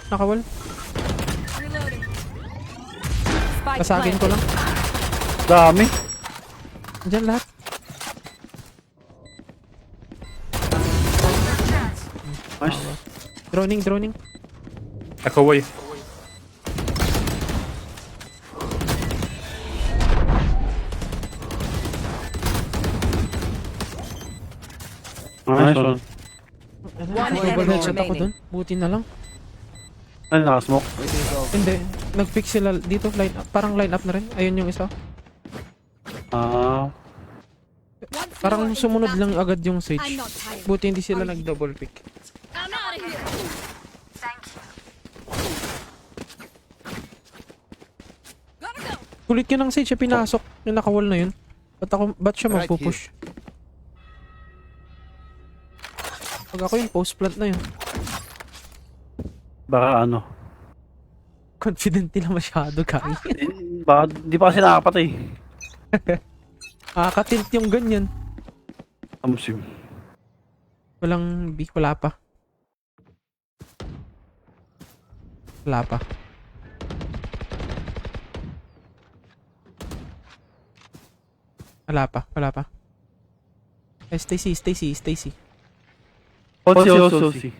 Nakawal. Pasagin ko lang. Dami. Diyan lahat. Nice. Droning. Nakaway. Nice one. Double headshot ako dun. Buti na lang. Ay, nakasmoke. Hindi. Nag-fix sila dito. Parang line up na rin. Ayun yung isa. Ah. Parang sumunod lang agad yung Sage. Buti hindi sila nag-double pick. I'm out of here. Gotta go. Kulit yun ng Sage. Pinasok. Yung nakawall na yun. Ba't siya magpupush? Pag ako yung post plant na yun. Baka ano. Confident nila masyado, Kai. Baka di pa kasi nakapatay. Katilt yung ganyan. Amusim. Wala pa. Wala pa. Stacy. Osi.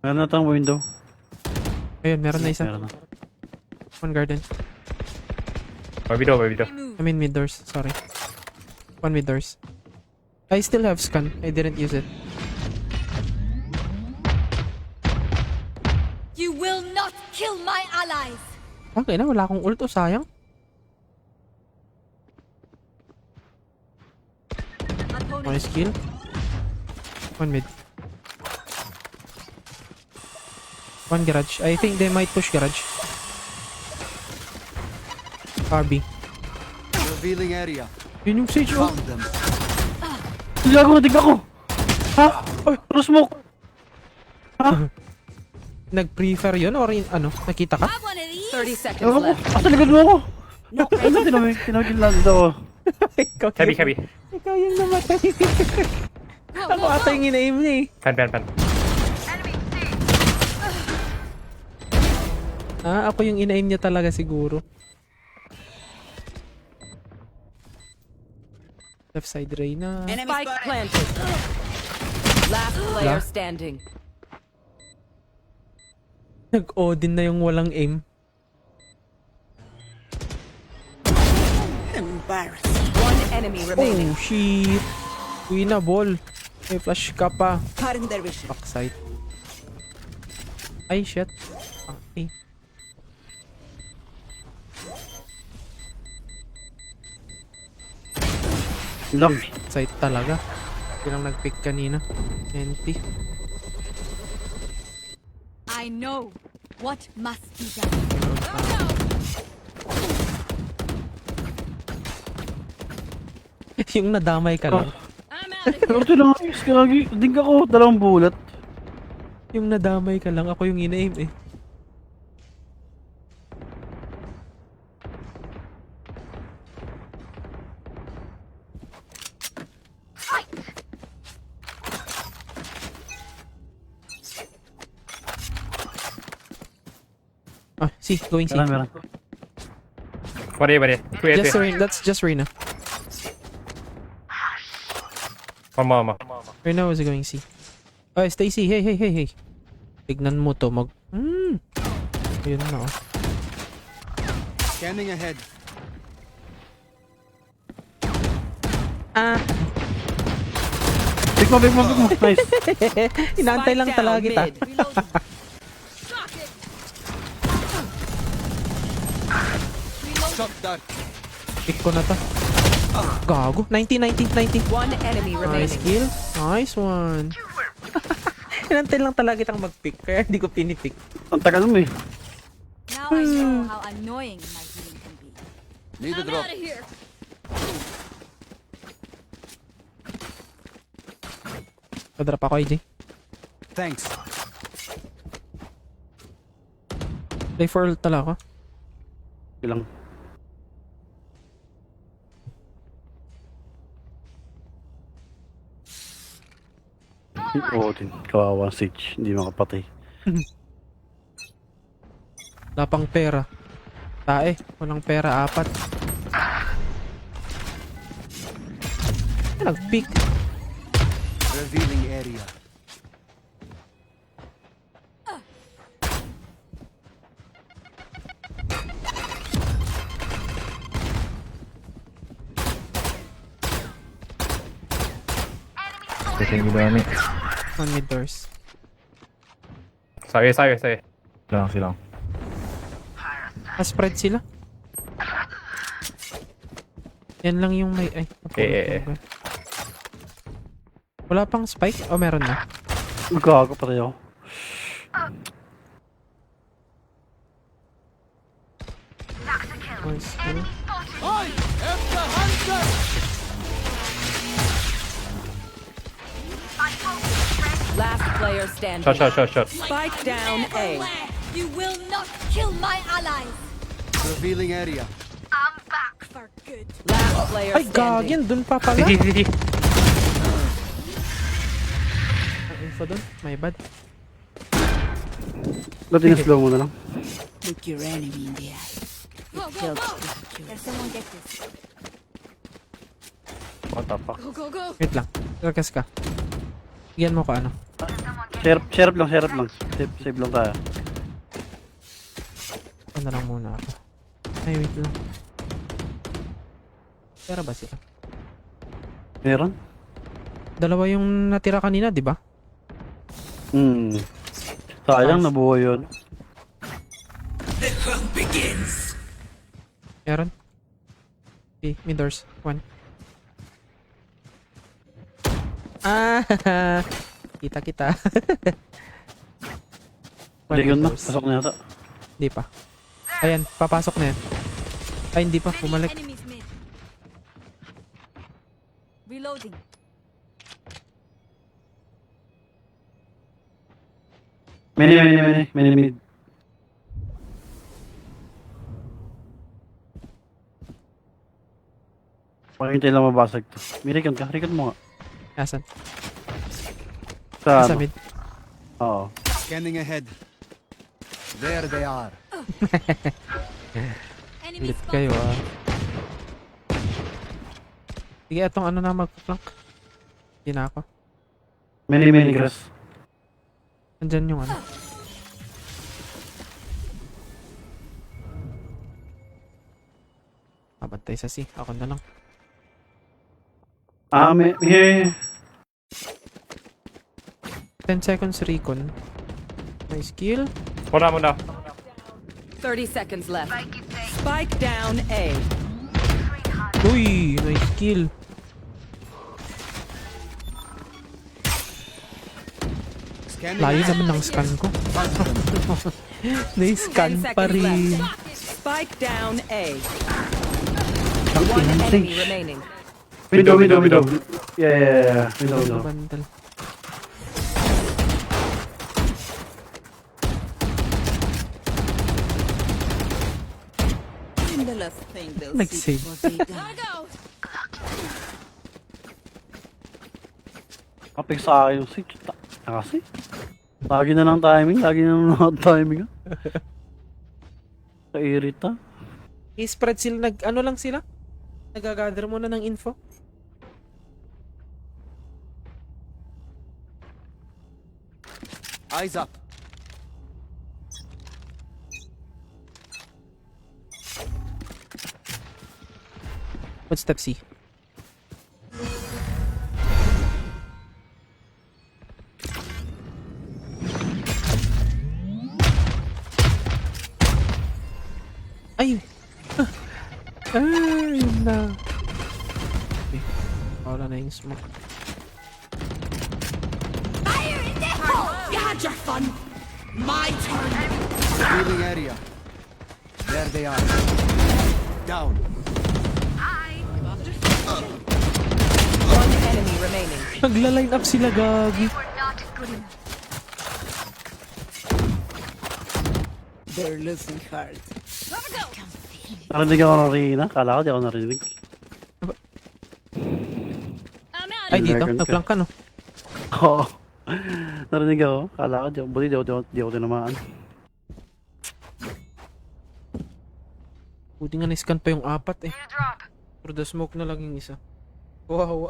Meron na tayong window. Ayun, meron na isa. Meron na. One garden. Babido. I mean mid doors, sorry. One mid doors. I still have scan. I didn't use it. You will not kill my allies. Okay na, wala akong ult. Sayang. Nice kill. One mid. One garage. I think they might push garage. RB. Revealing area. Yun yung Sage, oh. Found them. Dig ako! Ha? Ay, smoke! Ha? Nag-prefer yun or nakita ka? Have one of these. 30 seconds Ewan ko, left. asa likod mo ako? Ano tinawag lang dito ako? Heavy. Ikaw yung namatay. Ako ata yung ina-aim niya eh. Pan. Ako yung ina-aim niya talaga siguro. Left side Reyna. Spike planted. Last player standing. Nag-Odin na yung walang aim. One enemy remaining. Oh shit. Winnable. May flash ka pa. Backside. Ay shit. Okay. Lang. Side talaga. Bilang nag-pick kanina. NT. I know what must be done. Yung nadamay ka lang. I'm out of here. Pero ito lang, kagi. Dig ako, dalawang bulat. Yung nadamay ka lang. Ako yung ina-aim eh. See, going C. Meron. Bari. Just Reyna. That's just Reyna. One more. Reyna was going C. Oh, Stacy, hey. Tignan mo to, Ayun na, oh. Scanning ahead. Big mo. Nice. Inaantay lang Spike talaga down kita. mid. Shot that. Pick ko na to. Gago. 90. One enemy Nice remaining. kill. Nice one. Inaantay lang talaga kitang mag-pick. Kaya hindi ko pinipick. Ang tagal mo eh. Now I know how annoying my healing can be. Need a I'm drop. out of here. Padrop ako, AJ. Thanks. Play for ult talaga ako. Ilang. Oo din. Kawawa Sage. Hindi makapatay. Wala pang pera. Tae, walang pera, 4. Nag-pick. Revealing area. Kasi yung ginawa ni. On mid doors. Sayo. Silang. Spread sila. Yan lang yung may... Ay, napulot. Wala pang spike? O meron na? Gago patay ako. Nice. Ano? I am the hunter! Last player standing. Shot. Spike down A. You will not kill my allies. Revealing area. I'm back for good. Last player Ay, standing. gagin. Dun pa pala. City. Ang info dun. My bad. Dati na slow mo na lang. Look your enemy in the eye. Go, go, go. Can someone get this? What the fuck? Go, go, go. Wait lang. Lakas ka. Bigyan mo ko ano. Sheriff lang. Save lang tayo. Ano lang muna ako. Ay, wait lang. Pera ba sila? Meron? Dalawa yung natira kanina, di ba? Sayang, nabuhay yun. Meron? Okay, mid doors. 1. Ah! Kita. Hindi yun na. Doors. Pasok na yata. Hindi pa. Ayan, papasok na yan. Ay, hindi pa. Bumalik. Enemies mid. Reloading. Many mid. Pakintay lang mabasag to. May recon ka. Recon mo nga. Asan? Sa Sa ano? mid. Oo. Scanning ahead. There they are. Enemy Ulit spotted. kayo ah. Sige, etong ano na magpa-flank. Hindi na ako. Many grass. Andyan yung ano. Mabantay sa C. Ako na lang. May 10 seconds recon. May skill. Muna. 30 seconds left. Spike down A. Uy! May skill. Scanning Layo ahead. naman ng scan ko. May-scan 10 pa seconds rin. left. Spike down A. Ang One inang enemy Sage. remaining. Window. Yeah. Window. Bandal. And the last thing they'll Nag-save. see before they die. Gotta go. Kapag sa akin yung Sage. Kasi. Lagi na lang timing. Kairita. I-spread sila. Ano lang sila? Nagagather muna ng info. Eyes up. What's step C? Ay! Yun na. Okay. Wala na yung smoke. Fire in the hole. You had your fun. My turn. Revealing area. There they are. Down. One enemy remaining. Nagla-line up sila, gagi. They're losing heart. Narinig ako ng Rina. Kala ko di ako narinig. I'm out. Ay, dito. Dragon ka. Nagplank ka, no? Oo. Narinig ako. Kala ko, buti di ako tinamaan. Buti nga na-scan pa yung apat eh. Through the smoke na lang yung isa. Wow.